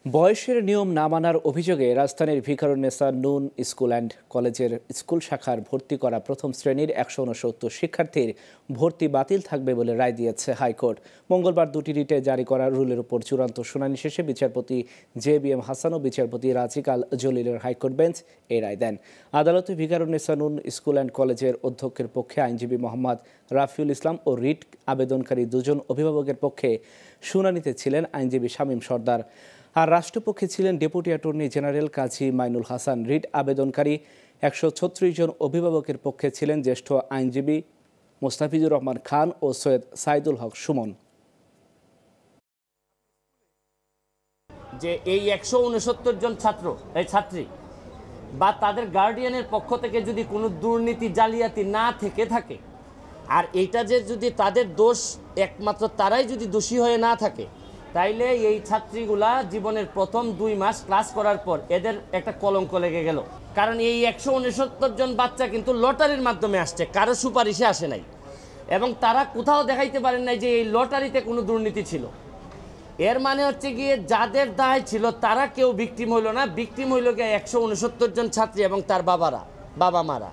বয়সের নিয়ম না মানার অভিযোগে রাজধানীর ভিকারুননিসা নূন স্কুল অ্যান্ড কলেজের স্কুল শাখার ভর্তি করা প্রথম শ্রেণীর ১৬৯ শিক্ষার্থীর ভর্তি বাতিল থাকবে বলে রায় দিয়েছে হাইকোর্ট। মঙ্গলবার দুটি রিটে জারি করা রুলের উপর চূড়ান্ত শুনানি শেষে বিচারপতি JBM হাসান ও বিচারপতি রাজিক আল জলিলের হাইকোর্ট বেঞ্চ এই রায় দেন। আদালতে ভিকারুননিসা নূন স্কুল অ্যান্ড কলেজের অধ্যক্ষের পক্ষে আইনজীবী মোহাম্মদ রাফিউল ইসলাম ও রিট আবেদনকারী দুজন অভিভাবকের পক্ষে শুনানিতে ছিলেন আইনজীবী শামীম সর্দার। আর রাষ্ট্রপক্ষে ছিলেন ডেপুটি অ্যাটর্নি জেনারেল কাজী মাইনুল হাসান। রিট আবেদনকারী ১৩৬ জন অভিভাবকের পক্ষে ছিলেন জ্যেষ্ঠ আইনজীবী মোস্তাফিজুর রহমান খান ও সৈয়দ সাইদুল হক সুমন। যে এই ১৬৯ জন ছাত্রী বা তাদের গার্ডিয়ানের পক্ষ থেকে যদি কোনো দুর্নীতি জালিয়াতি না থেকে থাকে, আর এইটা যে যদি তাদের দোষ একমাত্র তারাই যদি দোষী হয়ে না থাকে, তাইলে এই ছাত্রীগুলা জীবনের প্রথম ২ মাস ক্লাস করার পর এদের একটা কলঙ্ক লেগে গেল। কারণ এই ১৬৯ জন বাচ্চা কিন্তু লটারির মাধ্যমে আসছে, কারো সুপারিশে আসে নাই, এবং তারা কোথাও দেখাইতে পারেন নাই যে এই লটারিতে কোনো দুর্নীতি ছিল। এর মানে হচ্ছে গিয়ে যাদের দায় ছিল তারা কেউ ভিকটিম হইল না, ভিকটিম হইল গিয়ে ১৬৯ জন ছাত্রী এবং তার বাবা মারা।